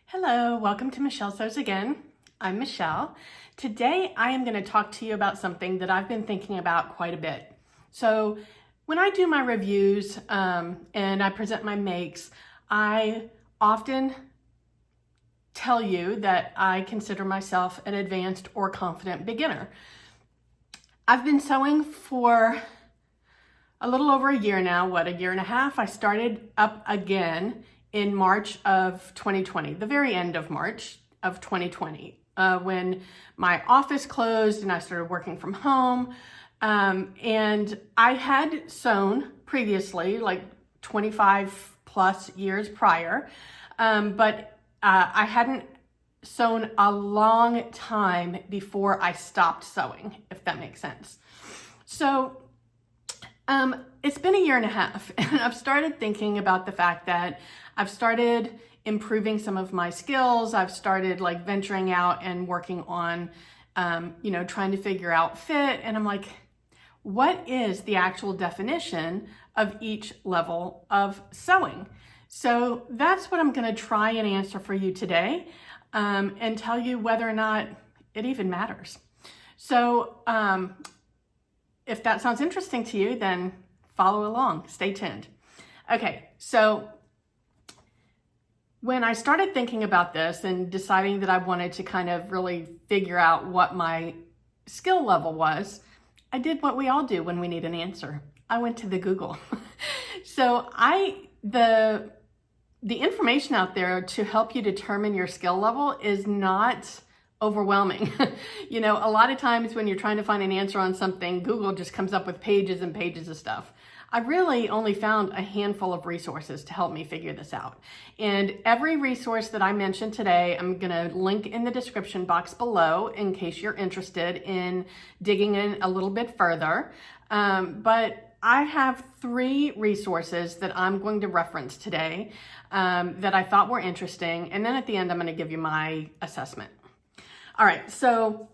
Hello, welcome to Michelle Sews Again. I'm Michelle. Today I am going to talk to you about something that I've been thinking about quite a bit. So when I do my reviews and I present my makes, I often tell you that I consider myself an advanced or confident beginner. I've been sewing for a little over a year now, a year and a half. I started up again in March of 2020, the very end of March of 2020, when my office closed and I started working from home. And I had sewn previously, like 25 plus years prior, but I hadn't sewn a long time before I stopped sewing, if that makes sense. So it's been a year and a half, and I've started thinking about the fact that I've started improving some of my skills. I've started like venturing out and working on, trying to figure out fit. And I'm like, what is the actual definition of each level of sewing? So that's what I'm going to try and answer for you today, and tell you whether or not it even matters. So if that sounds interesting to you, then follow along, stay tuned. Okay, so when I started thinking about this and deciding that I wanted to kind of really figure out what my skill level was, I did what we all do when we need an answer. I went to the Google. So the information out there to help you determine your skill level is not overwhelming. A lot of times when you're trying to find an answer on something, Google just comes up with pages and pages of stuff. I really only found a handful of resources to help me figure this out. And every resource that I mentioned today, I'm going to link in the description box below in case you're interested in digging in a little bit further. But I have 3 resources that I'm going to reference today that I thought were interesting. And then at the end, I'm going to give you my assessment. All right, so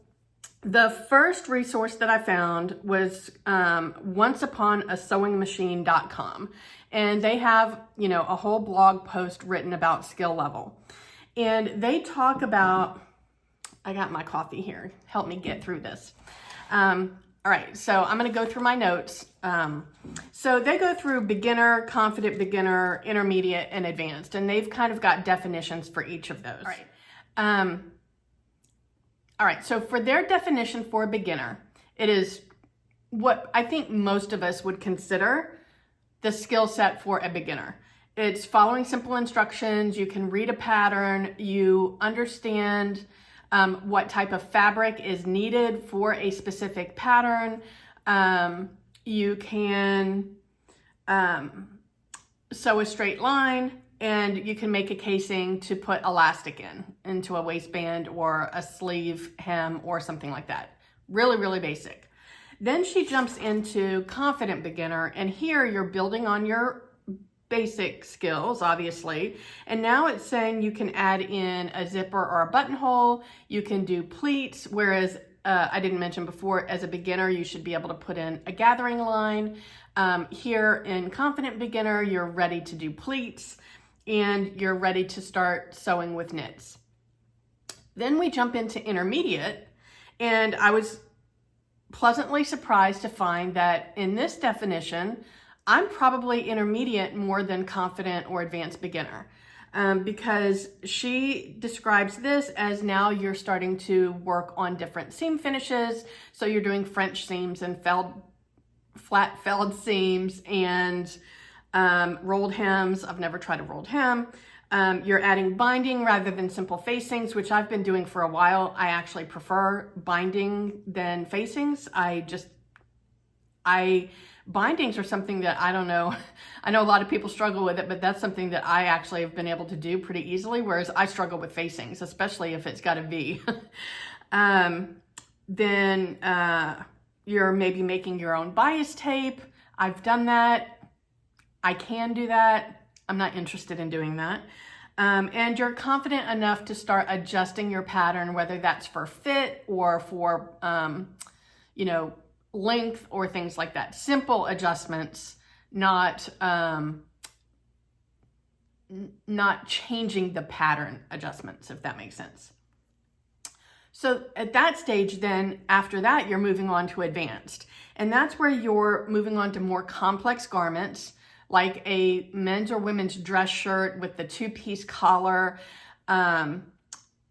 the first resource that I found was onceuponasewingmachine.com. And they have, a whole blog post written about skill level. And they talk about, I got my coffee here, help me get through this. All right, so I'm gonna go through my notes. So they go through beginner, confident beginner, intermediate, and advanced. And they've kind of got definitions for each of those. All right, so for their definition for a beginner, it is what I think most of us would consider the skill set for a beginner. It's following simple instructions, you can read a pattern, you understand what type of fabric is needed for a specific pattern, you can sew a straight line, and you can make a casing to put elastic into a waistband or a sleeve hem or something like that. Really, really basic. Then she jumps into confident beginner, and here you're building on your basic skills, obviously. And now it's saying you can add in a zipper or a buttonhole. You can do pleats, whereas I didn't mention before, as a beginner, you should be able to put in a gathering line. Here in confident beginner, you're ready to do pleats, and you're ready to start sewing with knits. Then we jump into intermediate, and I was pleasantly surprised to find that in this definition, I'm probably intermediate more than confident or advanced beginner, because she describes this as now you're starting to work on different seam finishes. So you're doing French seams and flat felled seams and rolled hems. I've never tried a rolled hem. You're adding binding rather than simple facings, which I've been doing for a while. I actually prefer binding than facings. Bindings are something that I don't know. I know a lot of people struggle with it, but that's something that I actually have been able to do pretty easily, whereas I struggle with facings, especially if it's got a V. Then you're maybe making your own bias tape. I've done that. I can do that. I'm not interested in doing that. And you're confident enough to start adjusting your pattern, whether that's for fit or for, length or things like that. Simple adjustments not changing the pattern adjustments, if that makes sense. So at that stage, then after that, you're moving on to advanced. And that's where you're moving on to more complex garments, like a men's or women's dress shirt with the two-piece collar.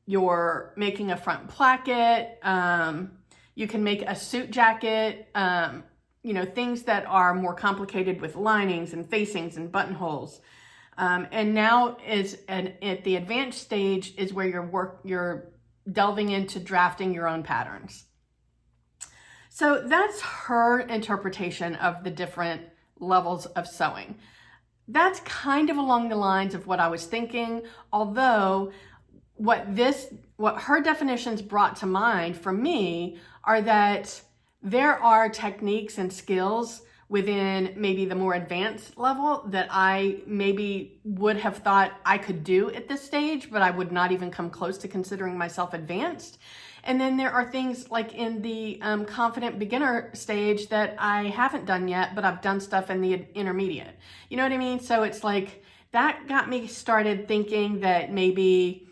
You're making a front placket. You can make a suit jacket, things that are more complicated with linings and facings and buttonholes. And now at the advanced stage is where you're delving into drafting your own patterns. So that's her interpretation of the different levels of sewing. That's kind of along the lines of what I was thinking, although what her definitions brought to mind for me are that there are techniques and skills within maybe the more advanced level that I maybe would have thought I could do at this stage, but I would not even come close to considering myself advanced. And then there are things like in the confident beginner stage that I haven't done yet, but I've done stuff in the intermediate. You know what I mean? So it's like that got me started thinking that maybe,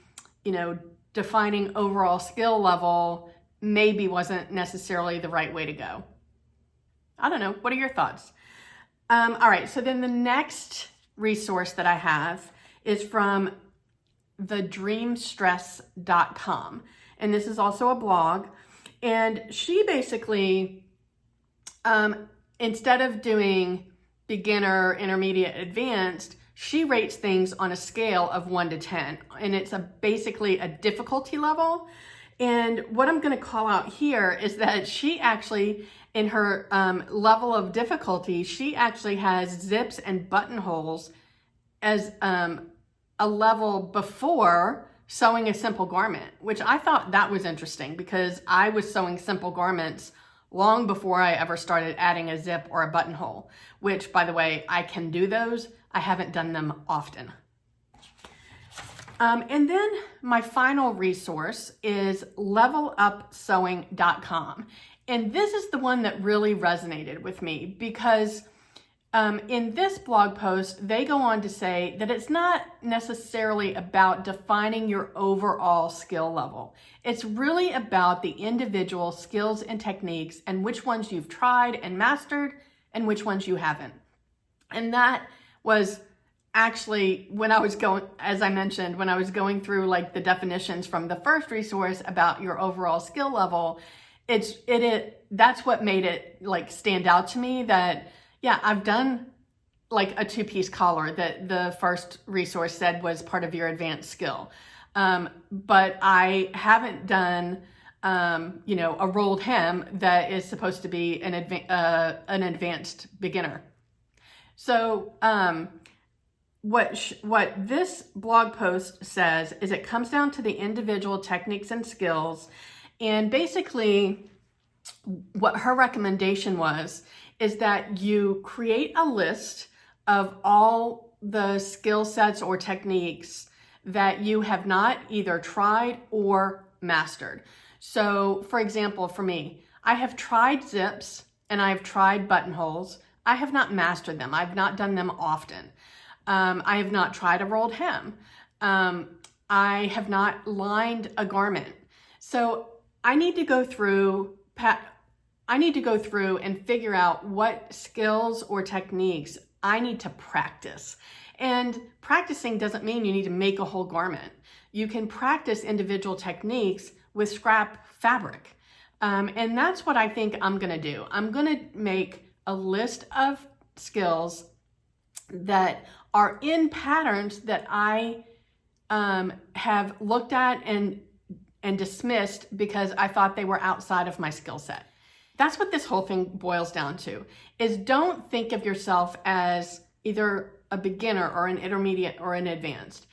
defining overall skill level maybe wasn't necessarily the right way to go. I don't know. What are your thoughts? All right. So then the next resource that I have is from thedreamstress.com. And this is also a blog. And she basically, instead of doing beginner, intermediate, advanced, she rates things on a scale of 1 to 10. And it's basically a difficulty level. And what I'm going to call out here is that she actually, in her level of difficulty, she actually has zips and buttonholes as a level before sewing a simple garment, which I thought that was interesting because I was sewing simple garments long before I ever started adding a zip or a buttonhole, which, by the way, I can do those. I haven't done them often. And then my final resource is levelupsewing.com. And this is the one that really resonated with me because in this blog post, they go on to say that it's not necessarily about defining your overall skill level. It's really about the individual skills and techniques and which ones you've tried and mastered and which ones you haven't. And that was actually when I was going, as I mentioned, when I was going through like the definitions from the first resource about your overall skill level, that's what made it like stand out to me that, yeah, I've done like a two-piece collar that the first resource said was part of your advanced skill. But I haven't done, a rolled hem that is supposed to be an advanced beginner. So what this blog post says is it comes down to the individual techniques and skills. And basically what her recommendation was is that you create a list of all the skill sets or techniques that you have not either tried or mastered. So for example, for me, I have tried zips and I've tried buttonholes. I have not mastered them. I've not done them often. I have not tried a rolled hem. I have not lined a garment. So I need to go through and figure out what skills or techniques I need to practice. And practicing doesn't mean you need to make a whole garment. You can practice individual techniques with scrap fabric. And that's what I think I'm gonna do. I'm gonna make a list of skills that are in patterns that I have looked at and dismissed because I thought they were outside of my skill set. That's what this whole thing boils down to, is don't think of yourself as either a beginner or an intermediate or an advanced.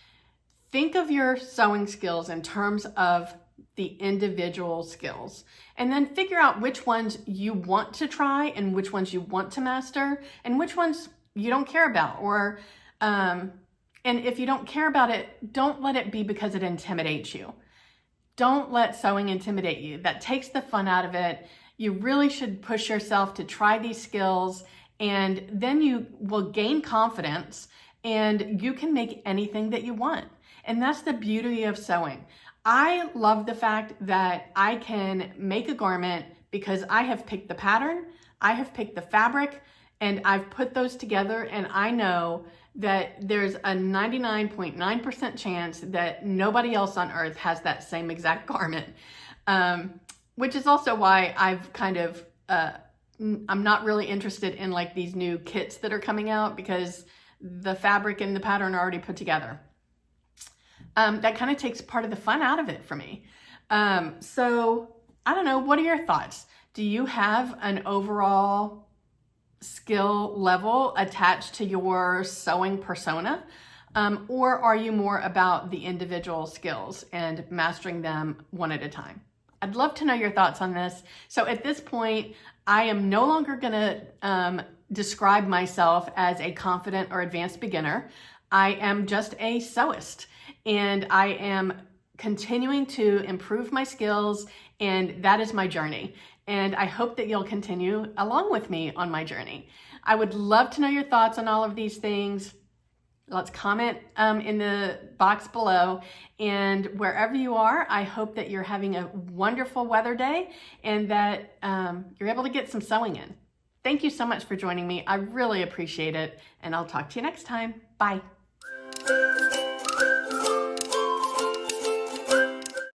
Think of your sewing skills in terms of the individual skills, and then figure out which ones you want to try and which ones you want to master and which ones you don't care about. Or, and if you don't care about it, don't let it be because it intimidates you. Don't let sewing intimidate you. That takes the fun out of it. You really should push yourself to try these skills and then you will gain confidence and you can make anything that you want. And that's the beauty of sewing. I love the fact that I can make a garment because I have picked the pattern, I have picked the fabric, and I've put those together, and I know that there's a 99.9% chance that nobody else on earth has that same exact garment, which is also why I've kind of, I'm not really interested in like these new kits that are coming out because the fabric and the pattern are already put together. That kind of takes part of the fun out of it for me. So I don't know, what are your thoughts? Do you have an overall skill level attached to your sewing persona? Or are you more about the individual skills and mastering them one at a time? I'd love to know your thoughts on this. So at this point, I am no longer gonna describe myself as a confident or advanced beginner. I am just a sewist, and I am continuing to improve my skills, and that is my journey. And I hope that you'll continue along with me on my journey. I would love to know your thoughts on all of these things. Let's comment in the box below. And wherever you are, I hope that you're having a wonderful weather day and that you're able to get some sewing in. Thank you so much for joining me. I really appreciate it. And I'll talk to you next time. Bye.